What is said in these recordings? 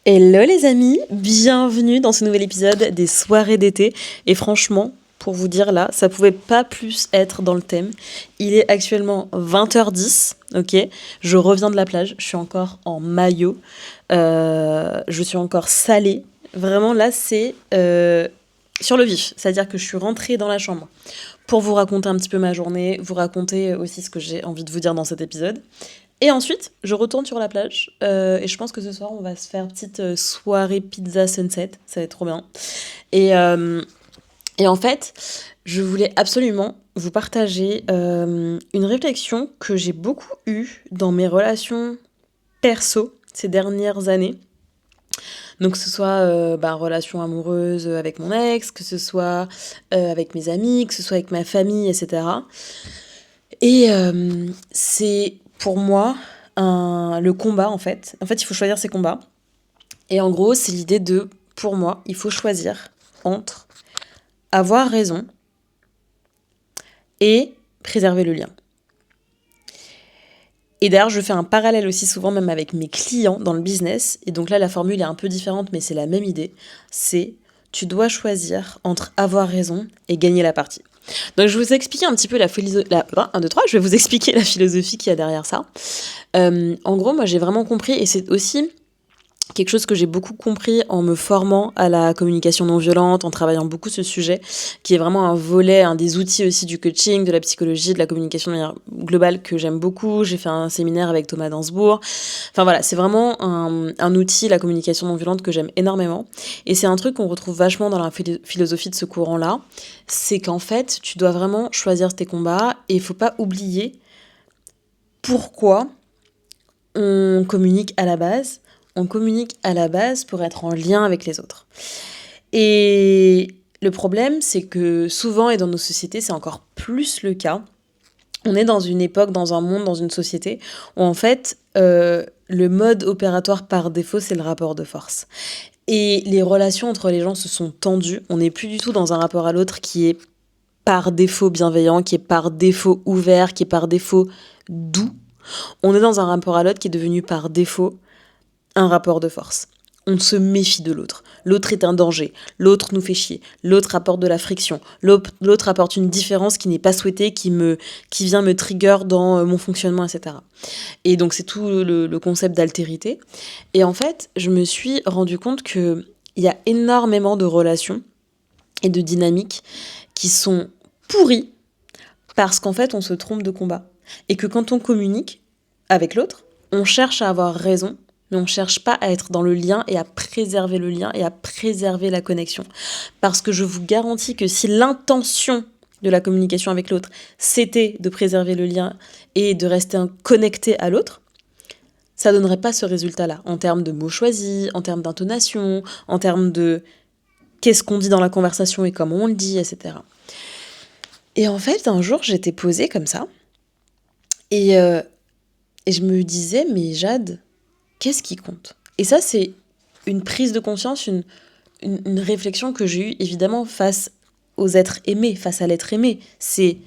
Hello les amis, bienvenue dans ce nouvel épisode des soirées d'été. Et franchement, pour vous dire là, ça pouvait pas plus être dans le thème. Il est actuellement 20h10, ok. Je reviens de la plage, je suis encore en maillot, je suis encore salée. Vraiment là, c'est sur le vif, c'est-à-dire que je suis rentrée dans la chambre pour vous raconter un petit peu ma journée, vous raconter aussi ce que j'ai envie de vous dire dans cet épisode. Et ensuite, je retourne sur la plage et je pense que ce soir, on va se faire une petite soirée pizza sunset. Ça va être trop bien. Et, euh, et en fait, je voulais absolument vous partager une réflexion que j'ai beaucoup eue dans mes relations perso ces dernières années. Donc que ce soit relation amoureuse avec mon ex, que ce soit avec mes amis, que ce soit avec ma famille, etc. C'est pour moi le combat en fait. En fait, il faut choisir ses combats. Et en gros, c'est l'idée de, pour moi, il faut choisir entre avoir raison et préserver le lien. Et d'ailleurs, je fais un parallèle aussi souvent même avec mes clients dans le business. Et donc là, la formule est un peu différente, mais c'est la même idée. C'est tu dois choisir entre avoir raison et gagner la partie. Donc je vais vous expliquer un petit peu la philosophie. 1, 2, 3, je vais vous expliquer la philosophie qu'il y a derrière ça. En gros, moi j'ai vraiment compris, et c'est aussi quelque chose que j'ai beaucoup compris en me formant à la communication non violente, en travaillant beaucoup ce sujet, qui est vraiment un volet, un des outils aussi du coaching, de la psychologie, de la communication de manière globale que j'aime beaucoup. J'ai fait un séminaire avec Thomas Dinsbourg. Enfin voilà, c'est vraiment un outil, la communication non violente, que j'aime énormément. Et c'est un truc qu'on retrouve vachement dans la philosophie de ce courant-là. C'est qu'en fait, tu dois vraiment choisir tes combats et il faut pas oublier pourquoi on communique à la base. On communique à la base pour être en lien avec les autres. Et le problème, c'est que souvent, et dans nos sociétés, c'est encore plus le cas, on est dans une époque, dans un monde, dans une société où en fait, le mode opératoire par défaut, c'est le rapport de force. Et les relations entre les gens se sont tendues. On n'est plus du tout dans un rapport à l'autre qui est par défaut bienveillant, qui est par défaut ouvert, qui est par défaut doux. On est dans un rapport à l'autre qui est devenu par défaut un rapport de force. On se méfie de l'autre. L'autre est un danger. L'autre nous fait chier. L'autre apporte de la friction. L'autre apporte une différence qui n'est pas souhaitée, qui vient me trigger dans mon fonctionnement, etc. Et donc c'est tout le concept d'altérité. Et en fait, je me suis rendu compte qu'il y a énormément de relations et de dynamiques qui sont pourries parce qu'en fait, on se trompe de combat. Et que quand on communique avec l'autre, on cherche à avoir raison, mais on ne cherche pas à être dans le lien et à préserver le lien et à préserver la connexion. Parce que je vous garantis que si l'intention de la communication avec l'autre, c'était de préserver le lien et de rester connecté à l'autre, ça ne donnerait pas ce résultat-là, en termes de mots choisis, en termes d'intonation, en termes de qu'est-ce qu'on dit dans la conversation et comment on le dit, etc. Et en fait, un jour, j'étais posée comme ça, et je me disais, mais Jade, qu'est-ce qui compte ? Et ça, c'est une prise de conscience, une réflexion que j'ai eue évidemment face aux êtres aimés, face à l'être aimé. C'est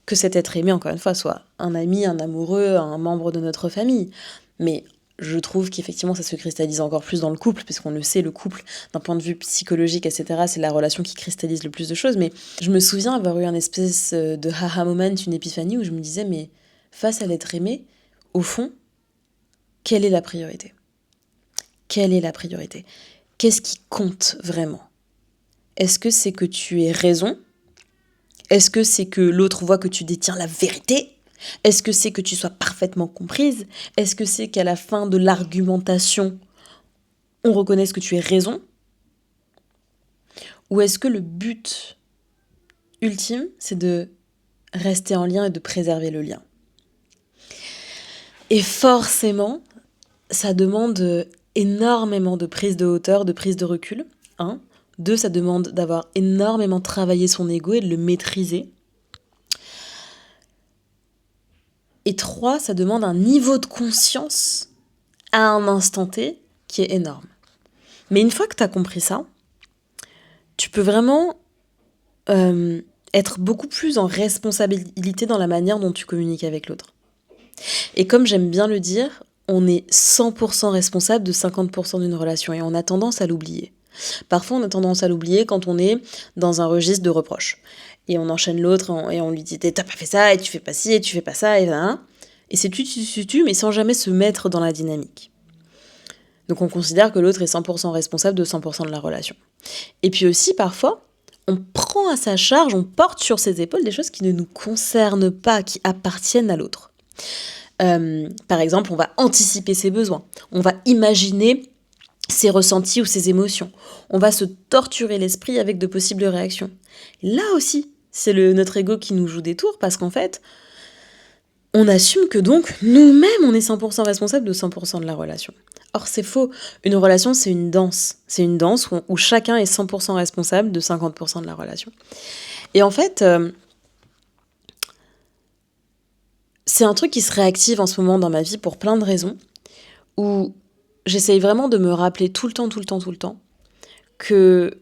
que cet être aimé, encore une fois, soit un ami, un amoureux, un membre de notre famille. Mais je trouve qu'effectivement, ça se cristallise encore plus dans le couple, puisqu'on le sait, le couple, d'un point de vue psychologique, etc., c'est la relation qui cristallise le plus de choses. Mais je me souviens avoir eu un espèce de haha moment, une épiphanie, où je me disais, mais face à l'être aimé, au fond, quelle est la priorité ? Quelle est la priorité ? Qu'est-ce qui compte vraiment ? Est-ce que c'est que tu aies raison ? Est-ce que c'est que l'autre voit que tu détiens la vérité ? Est-ce que c'est que tu sois parfaitement comprise ? Est-ce que c'est qu'à la fin de l'argumentation, on reconnaisse que tu aies raison ? Ou est-ce que le but ultime, c'est de rester en lien et de préserver le lien ? Et forcément, ça demande énormément de prise de hauteur, de prise de recul. 1. 2, ça demande d'avoir énormément travaillé son ego et de le maîtriser. Et 3, ça demande un niveau de conscience à un instant T qui est énorme. Mais une fois que tu as compris ça, tu peux vraiment être beaucoup plus en responsabilité dans la manière dont tu communiques avec l'autre. Et comme j'aime bien le dire, on est 100% responsable de 50% d'une relation et on a tendance à l'oublier. Parfois, on a tendance à l'oublier quand on est dans un registre de reproches. Et on enchaîne l'autre et on lui dit « t'as pas fait ça, et tu fais pas ci, et tu fais pas ça, et là. » Et c'est tu, mais sans jamais se mettre dans la dynamique. Donc on considère que l'autre est 100% responsable de 100% de la relation. Et puis aussi, parfois, on prend à sa charge, on porte sur ses épaules des choses qui ne nous concernent pas, qui appartiennent à l'autre. Par exemple, on va anticiper ses besoins, on va imaginer ses ressentis ou ses émotions, on va se torturer l'esprit avec de possibles réactions. Là aussi, c'est notre ego qui nous joue des tours parce qu'en fait, on assume que donc, nous-mêmes, on est 100% responsable de 100% de la relation. Or, c'est faux. Une relation, c'est une danse. C'est une danse où chacun est 100% responsable de 50% de la relation. Et en fait, c'est un truc qui se réactive en ce moment dans ma vie pour plein de raisons, où j'essaye vraiment de me rappeler tout le temps, que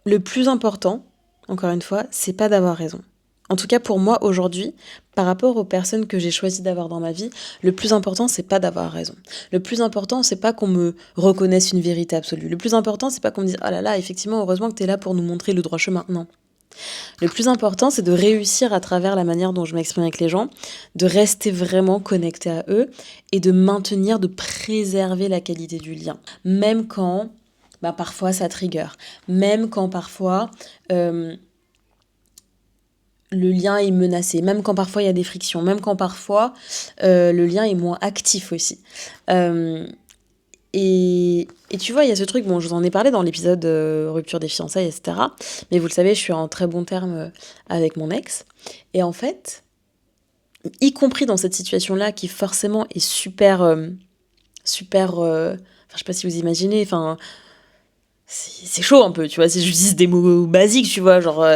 le plus important, encore une fois, c'est pas d'avoir raison. En tout cas, pour moi, aujourd'hui, par rapport aux personnes que j'ai choisi d'avoir dans ma vie, le plus important, c'est pas d'avoir raison. Le plus important, c'est pas qu'on me reconnaisse une vérité absolue. Le plus important, c'est pas qu'on me dise « Ah là là, effectivement, heureusement que t'es là pour nous montrer le droit chemin. » Non. Le plus important, c'est de réussir à travers la manière dont je m'exprime avec les gens, de rester vraiment connecté à eux et de maintenir, de préserver la qualité du lien. Même quand, parfois, ça trigger. Même quand, parfois... le lien est menacé, même quand parfois il y a des frictions, même quand parfois le lien est moins actif aussi. Et tu vois, il y a ce truc, bon, je vous en ai parlé dans l'épisode rupture des fiançailles, etc. Mais vous le savez, je suis en très bon terme avec mon ex. Et en fait, y compris dans cette situation-là, qui forcément est super... je sais pas si vous imaginez, c'est chaud un peu, tu vois, si je dis des mots basiques, tu vois, genre...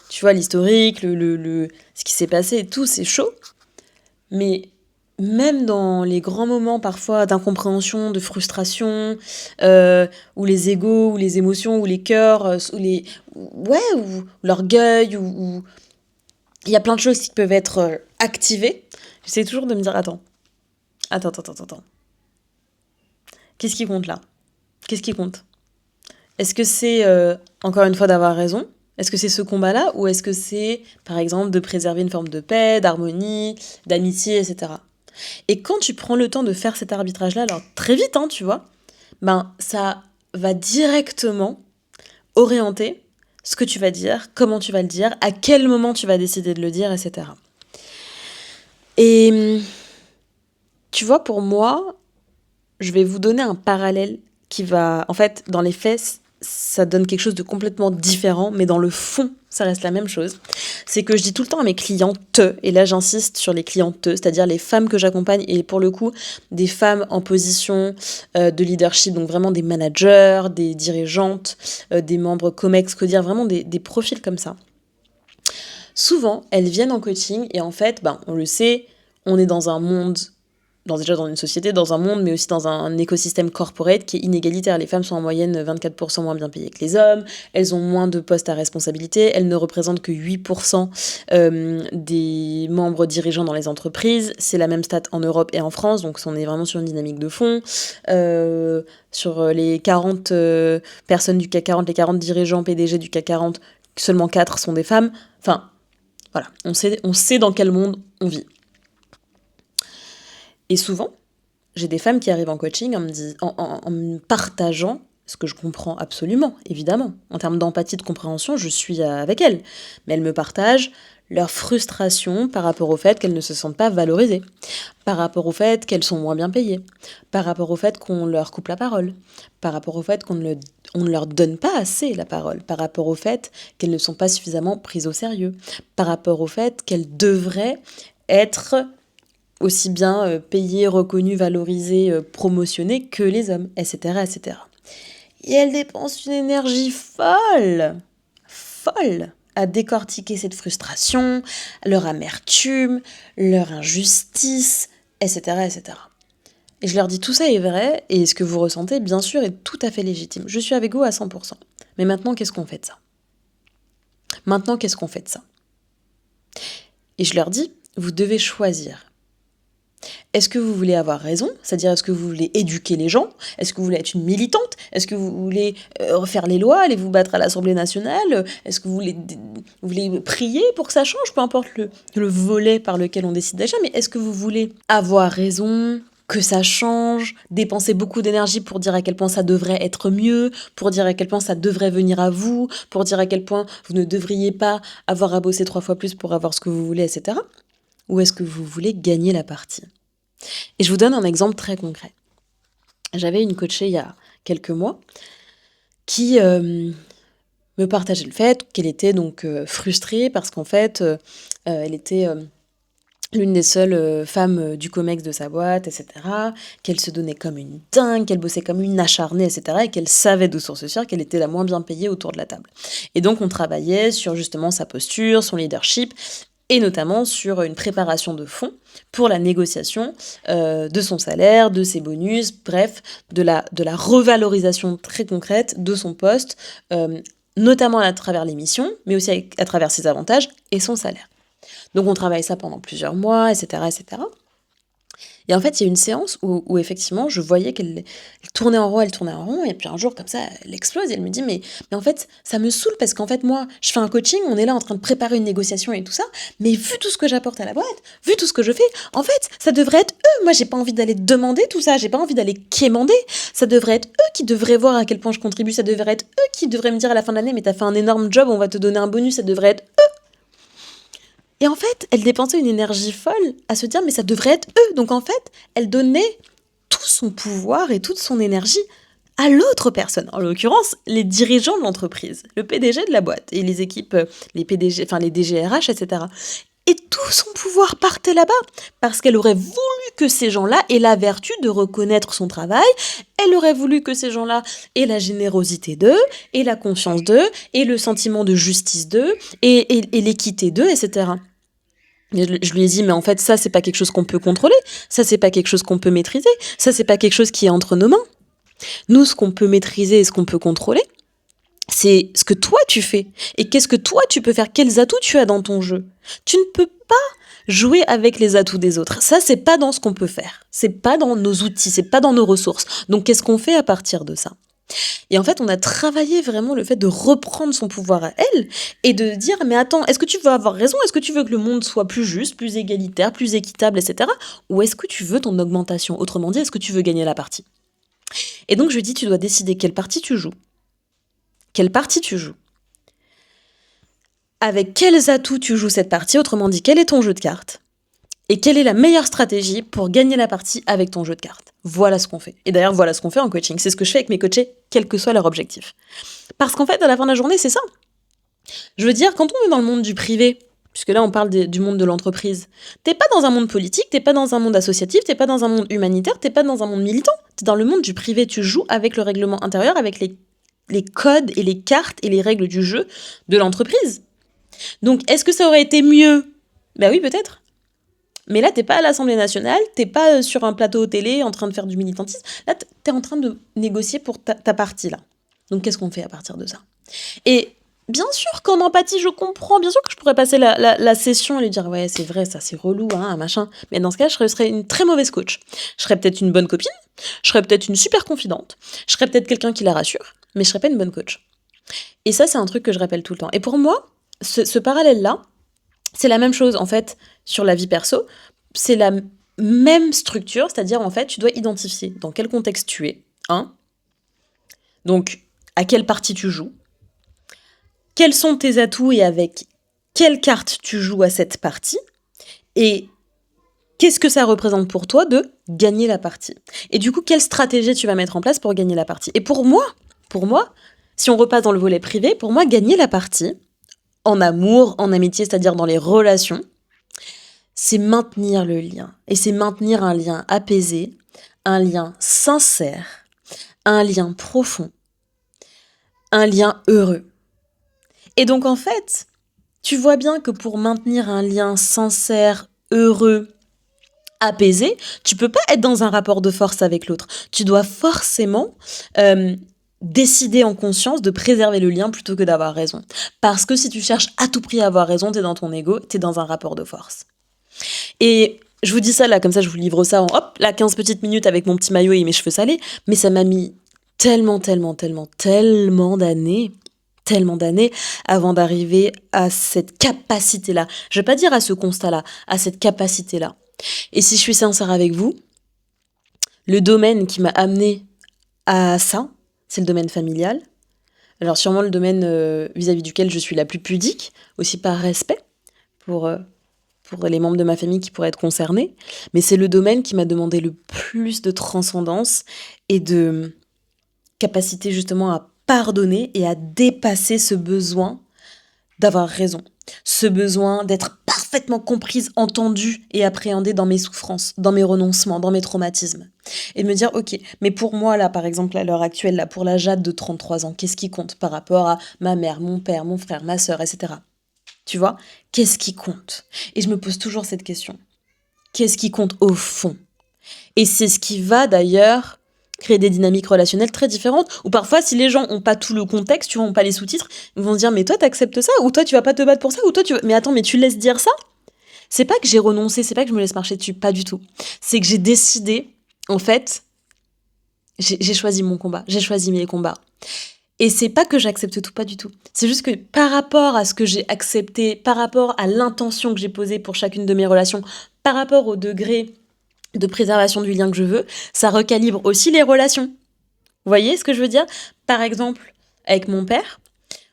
tu vois, l'historique, ce qui s'est passé et tout, c'est chaud. Mais même dans les grands moments parfois d'incompréhension, de frustration, ou les égos, ou les émotions, ou les cœurs, ou l'orgueil, ou il y a plein de choses qui peuvent être activées. J'essaie toujours de me dire, attends. Qu'est-ce qui compte là ? Qu'est-ce qui compte ? Est-ce que c'est, encore une fois, d'avoir raison ? Est-ce que c'est ce combat-là ou est-ce que c'est, par exemple, de préserver une forme de paix, d'harmonie, d'amitié, etc. Et quand tu prends le temps de faire cet arbitrage-là, alors très vite, tu vois, ça va directement orienter ce que tu vas dire, comment tu vas le dire, à quel moment tu vas décider de le dire, etc. Et tu vois, pour moi, je vais vous donner un parallèle qui va... En fait, dans les faits, ça donne quelque chose de complètement différent, mais dans le fond, ça reste la même chose. C'est que je dis tout le temps à mes clientes, et là j'insiste sur les clientes, c'est-à-dire les femmes que j'accompagne, et pour le coup, des femmes en position de leadership, donc vraiment des managers, des dirigeantes, des membres COMEX, CODIR, vraiment des profils comme ça. Souvent, elles viennent en coaching, et en fait, on le sait, on est dans un monde... déjà dans une société, dans un monde, mais aussi dans un écosystème corporate qui est inégalitaire. Les femmes sont en moyenne 24% moins bien payées que les hommes, elles ont moins de postes à responsabilité, elles ne représentent que 8% des membres dirigeants dans les entreprises. C'est la même stat en Europe et en France, donc on est vraiment sur une dynamique de fond. Sur les 40 personnes du CAC 40, les 40 dirigeants PDG du CAC 40, seulement 4 sont des femmes. Enfin, voilà, on sait dans quel monde on vit. Et souvent, j'ai des femmes qui arrivent en coaching en me partageant, ce que je comprends absolument, évidemment. En termes d'empathie, de compréhension, je suis avec elles. Mais elles me partagent leur frustration par rapport au fait qu'elles ne se sentent pas valorisées, par rapport au fait qu'elles sont moins bien payées, par rapport au fait qu'on leur coupe la parole, par rapport au fait qu'on ne leur donne pas assez la parole, par rapport au fait qu'elles ne sont pas suffisamment prises au sérieux, par rapport au fait qu'elles devraient être... aussi bien payés, reconnus, valorisés, promotionnés que les hommes, etc., etc. Et elles dépensent une énergie folle à décortiquer cette frustration, leur amertume, leur injustice, etc., etc. Et je leur dis tout ça est vrai, et ce que vous ressentez, bien sûr, est tout à fait légitime. Je suis avec vous à 100%. Mais maintenant, qu'est-ce qu'on fait de ça ? Et je leur dis, vous devez choisir. Est-ce que vous voulez avoir raison? C'est-à-dire, est-ce que vous voulez éduquer les gens? Est-ce que vous voulez être une militante? Est-ce que vous voulez refaire les lois, aller vous battre à l'Assemblée nationale? Est-ce que vous voulez prier pour que ça change? Peu importe le volet par lequel on décide d'agir, mais est-ce que vous voulez avoir raison? Que ça change, dépenser beaucoup d'énergie pour dire à quel point ça devrait être mieux, pour dire à quel point ça devrait venir à vous, pour dire à quel point vous ne devriez pas avoir à bosser 3 fois plus pour avoir ce que vous voulez, etc. Ou est-ce que vous voulez gagner la partie? Et je vous donne un exemple très concret. J'avais une coachée il y a quelques mois qui me partageait le fait qu'elle était donc frustrée parce qu'en fait, elle était l'une des seules femmes du COMEX de sa boîte, etc., qu'elle se donnait comme une dingue, qu'elle bossait comme une acharnée, etc., et qu'elle savait de source sûre qu'elle était la moins bien payée autour de la table. Et donc on travaillait sur justement sa posture, son leadership, et notamment sur une préparation de fonds pour la négociation de son salaire, de ses bonus, bref, de la revalorisation très concrète de son poste, notamment à travers les missions, mais aussi à travers ses avantages et son salaire. Donc on travaille ça pendant plusieurs mois, etc., etc. Et en fait, il y a une séance où effectivement, je voyais qu'elle tournait en rond, et puis un jour, comme ça, elle explose, et elle me dit, mais en fait, ça me saoule, parce qu'en fait, moi, je fais un coaching, on est là en train de préparer une négociation et tout ça, mais vu tout ce que j'apporte à la boîte, vu tout ce que je fais, en fait, ça devrait être eux. Moi, j'ai pas envie d'aller demander tout ça, j'ai pas envie d'aller quémander, ça devrait être eux qui devraient voir à quel point je contribue, ça devrait être eux qui devraient me dire à la fin de l'année, mais t'as fait un énorme job, on va te donner un bonus, ça devrait être eux. Et en fait, elle dépensait une énergie folle à se dire, mais ça devrait être eux. Donc en fait, elle donnait tout son pouvoir et toute son énergie à l'autre personne. En l'occurrence, les dirigeants de l'entreprise, le PDG de la boîte et les équipes, les PDG, enfin les DGRH, etc. Et tout son pouvoir partait là-bas, parce qu'elle aurait voulu que ces gens-là aient la vertu de reconnaître son travail, elle aurait voulu que ces gens-là aient la générosité d'eux, et la confiance d'eux, et le sentiment de justice d'eux, et l'équité d'eux, etc. Et je lui ai dit, mais en fait, ça, c'est pas quelque chose qu'on peut contrôler, ça, c'est pas quelque chose qu'on peut maîtriser, ça, c'est pas quelque chose qui est entre nos mains. Nous, ce qu'on peut maîtriser et ce qu'on peut contrôler, c'est ce que toi tu fais. Et qu'est-ce que toi tu peux faire? Quels atouts tu as dans ton jeu? Tu ne peux pas jouer avec les atouts des autres. Ça, c'est pas dans ce qu'on peut faire. C'est pas dans nos outils, c'est pas dans nos ressources. Donc, qu'est-ce qu'on fait à partir de ça? Et en fait, on a travaillé vraiment le fait de reprendre son pouvoir à elle et de dire, mais attends, est-ce que tu veux avoir raison? Est-ce que tu veux que le monde soit plus juste, plus égalitaire, plus équitable, etc. Ou est-ce que tu veux ton augmentation? Autrement dit, est-ce que tu veux gagner la partie? Et donc, je lui dis, tu dois décider quelle partie tu joues. Quelle partie tu joues? Avec quels atouts tu joues cette partie? Autrement dit, quel est ton jeu de cartes? Et quelle est la meilleure stratégie pour gagner la partie avec ton jeu de cartes? Voilà ce qu'on fait. Et d'ailleurs, voilà ce qu'on fait en coaching. C'est ce que je fais avec mes coachés, quel que soit leur objectif. Parce qu'en fait, à la fin de la journée, c'est ça. Je veux dire, quand on est dans le monde du privé, puisque là, on parle du monde de l'entreprise, t'es pas dans un monde politique, t'es pas dans un monde associatif, t'es pas dans un monde humanitaire, t'es pas dans un monde militant. T'es dans le monde du privé. Tu joues avec le règlement intérieur, avec les codes et les cartes et les règles du jeu de l'entreprise. Donc, est-ce que ça aurait été mieux? Ben oui, peut-être. Mais là, t'es pas à l'Assemblée nationale, t'es pas sur un plateau télé en train de faire du militantisme. Là, t'es en train de négocier pour ta partie, là. Donc, qu'est-ce qu'on fait à partir de ça? Et bien sûr qu'en empathie, je comprends. Bien sûr que je pourrais passer la session et lui dire « Ouais, c'est vrai, ça, c'est relou, hein, machin. » Mais dans ce cas, je serais une très mauvaise coach. Je serais peut-être une bonne copine, je serais peut-être une super confidente, je serais peut-être quelqu'un qui la rassure, mais je serais pas une bonne coach. Et ça, c'est un truc que je rappelle tout le temps. Et pour moi, ce parallèle-là, c'est la même chose, en fait, sur la vie perso. C'est la même structure, c'est-à-dire, en fait, tu dois identifier dans quel contexte tu es, hein. Donc, à quelle partie tu joues, quels sont tes atouts et avec quelle carte tu joues à cette partie, et qu'est-ce que ça représente pour toi de gagner la partie. Et du coup, quelle stratégie tu vas mettre en place pour gagner la partie. Et pour moi, si on repasse dans le volet privé, pour moi, gagner la partie, en amour, en amitié, c'est-à-dire dans les relations, c'est maintenir le lien. Et c'est maintenir un lien apaisé, un lien sincère, un lien profond, un lien heureux. Et donc en fait, tu vois bien que pour maintenir un lien sincère, heureux, apaisé, tu peux pas être dans un rapport de force avec l'autre. Tu dois forcément décider en conscience de préserver le lien plutôt que d'avoir raison. Parce que si tu cherches à tout prix à avoir raison, t'es dans ton ego, t'es dans un rapport de force. Et Je vous dis ça là, comme ça je vous livre ça en hop, là 15 petites minutes avec mon petit maillot et mes cheveux salés, mais ça m'a mis tellement d'années avant d'arriver à cette capacité-là. Je vais pas dire à ce constat-là, à cette capacité-là. Et si je suis sincère avec vous, le domaine qui m'a amené à ça, c'est le domaine familial. Alors sûrement le domaine vis-à-vis duquel je suis la plus pudique, aussi par respect pour les membres de ma famille qui pourraient être concernés, mais c'est le domaine qui m'a demandé le plus de transcendance et de capacité justement à pardonner et à dépasser ce besoin d'avoir raison, ce besoin d'être parfaitement comprise, entendue et appréhendée dans mes souffrances, dans mes renoncements, dans mes traumatismes. Et de me dire, ok, mais pour moi, là, par exemple, à l'heure actuelle, là, pour la Jade de 33 ans, qu'est-ce qui compte par rapport à ma mère, mon père, mon frère, ma sœur, etc. Tu vois, qu'est-ce qui compte? Et je me pose toujours cette question. Qu'est-ce qui compte au fond? Et c'est ce qui va d'ailleurs créer des dynamiques relationnelles très différentes, ou parfois si les gens n'ont pas tout le contexte, tu vois, n'ont pas les sous-titres, ils vont se dire mais toi t'acceptes ça, ou toi tu vas pas te battre pour ça, ou toi tu... Mais attends, mais tu laisses dire ça? C'est pas que j'ai renoncé, c'est pas que je me laisse marcher dessus, pas du tout. C'est que j'ai décidé, en fait, j'ai choisi mon combat, j'ai choisi mes combats. Et c'est pas que j'accepte tout, pas du tout. C'est juste que par rapport à ce que j'ai accepté, par rapport à l'intention que j'ai posée pour chacune de mes relations, par rapport au degré de préservation du lien que je veux, ça recalibre aussi les relations. Vous voyez ce que je veux dire? Par exemple, avec mon père,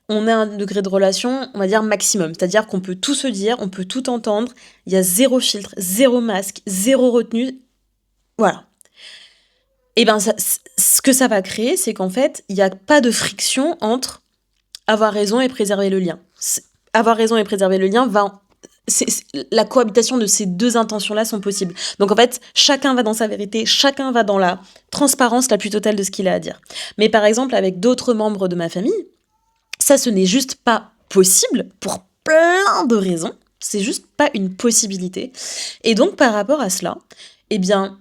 on a un degré de relation, on va dire maximum. C'est-à-dire qu'on peut tout se dire, on peut tout entendre, il y a zéro filtre, zéro masque, zéro retenue. Voilà. Et ben, ce que ça va créer, c'est qu'en fait, il n'y a pas de friction entre avoir raison et préserver le lien. Avoir raison et préserver le lien va... la cohabitation de ces deux intentions-là sont possibles. Donc en fait, chacun va dans sa vérité, chacun va dans la transparence la plus totale de ce qu'il a à dire. Mais par exemple, avec d'autres membres de ma famille, ça, ce n'est juste pas possible pour plein de raisons. C'est juste pas une possibilité. Et donc, par rapport à cela, eh bien,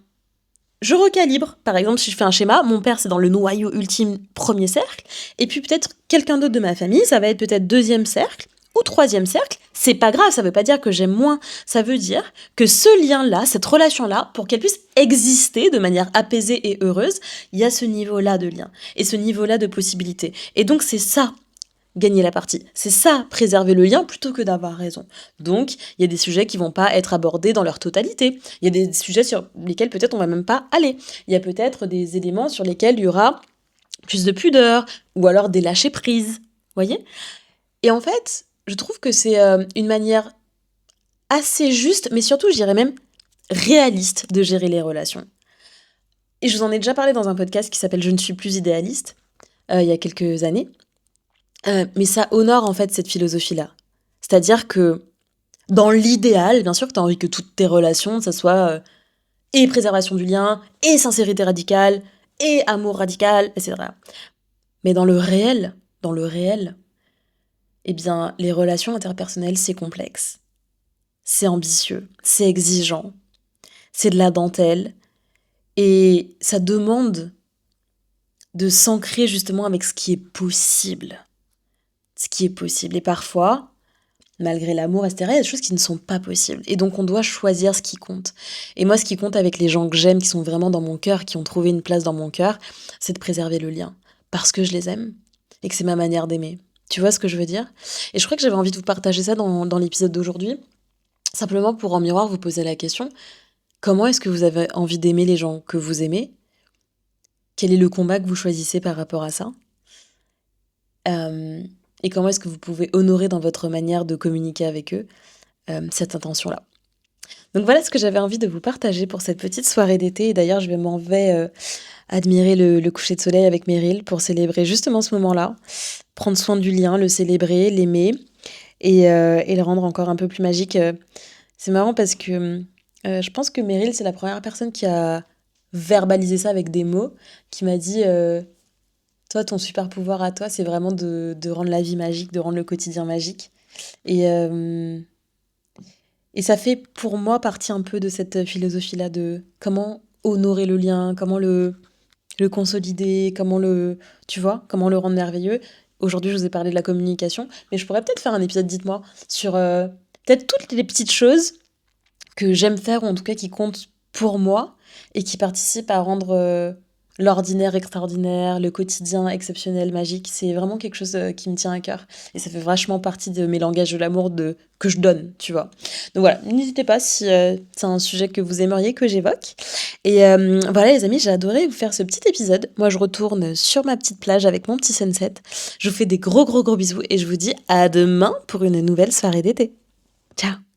je recalibre. Par exemple, si je fais un schéma, mon père, c'est dans le noyau ultime, premier cercle, et puis peut-être quelqu'un d'autre de ma famille, ça va être peut-être deuxième cercle, ou troisième cercle. C'est pas grave, ça veut pas dire que j'aime moins. Ça veut dire que ce lien-là, cette relation-là, pour qu'elle puisse exister de manière apaisée et heureuse, il y a ce niveau-là de lien, et ce niveau-là de possibilité. Et donc, c'est ça, gagner la partie. C'est ça, préserver le lien plutôt que d'avoir raison. Donc, il y a des sujets qui vont pas être abordés dans leur totalité. Il y a des sujets sur lesquels peut-être on va même pas aller. Il y a peut-être des éléments sur lesquels il y aura plus de pudeur ou alors des lâcher prises. Voyez? Et en fait, je trouve que c'est une manière assez juste, mais surtout, je dirais même réaliste de gérer les relations. Et je vous en ai déjà parlé dans un podcast qui s'appelle Je ne suis plus idéaliste, il y a quelques années. Mais ça honore en fait cette philosophie-là. C'est-à-dire que dans l'idéal, bien sûr que tu as envie que toutes tes relations, ça soit et préservation du lien, et sincérité radicale, et amour radical, etc. Mais dans le réel, eh bien, les relations interpersonnelles, c'est complexe. C'est ambitieux, c'est exigeant, c'est de la dentelle, et ça demande de s'ancrer justement avec ce qui est possible. Ce qui est possible. Et parfois, malgré l'amour, etc., il y a des choses qui ne sont pas possibles. Et donc, on doit choisir ce qui compte. Et moi, ce qui compte avec les gens que j'aime, qui sont vraiment dans mon cœur, qui ont trouvé une place dans mon cœur, c'est de préserver le lien. Parce que je les aime. Et que c'est ma manière d'aimer. Tu vois ce que je veux dire? Et je crois que j'avais envie de vous partager ça dans l'épisode d'aujourd'hui. Simplement pour en miroir vous poser la question, comment est-ce que vous avez envie d'aimer les gens que vous aimez? Quel est le combat que vous choisissez par rapport à ça? Et comment est-ce que vous pouvez honorer dans votre manière de communiquer avec eux cette intention-là. Donc voilà ce que j'avais envie de vous partager pour cette petite soirée d'été. Et d'ailleurs, je m'en vais admirer le coucher de soleil avec Meryl pour célébrer justement ce moment-là, prendre soin du lien, le célébrer, l'aimer et le rendre encore un peu plus magique. C'est marrant parce que je pense que Meryl, c'est la première personne qui a verbalisé ça avec des mots, qui m'a dit toi, ton super pouvoir à toi, c'est vraiment de rendre la vie magique, de rendre le quotidien magique. Et ça fait pour moi partie un peu de cette philosophie-là de comment honorer le lien, comment le consolider, tu vois, comment le rendre merveilleux. Aujourd'hui, je vous ai parlé de la communication, mais je pourrais peut-être faire un épisode, dites-moi, sur peut-être toutes les petites choses que j'aime faire, ou en tout cas qui comptent pour moi, et qui participent à rendre l'ordinaire extraordinaire, le quotidien exceptionnel, magique. C'est vraiment quelque chose qui me tient à cœur. Et ça fait vachement partie de mes langages de l'amour que je donne, tu vois. Donc voilà, n'hésitez pas si c'est un sujet que vous aimeriez que j'évoque. Et voilà les amis, j'ai adoré vous faire ce petit épisode. Moi je retourne sur ma petite plage avec mon petit sunset. Je vous fais des gros bisous et je vous dis à demain pour une nouvelle soirée d'été. Ciao.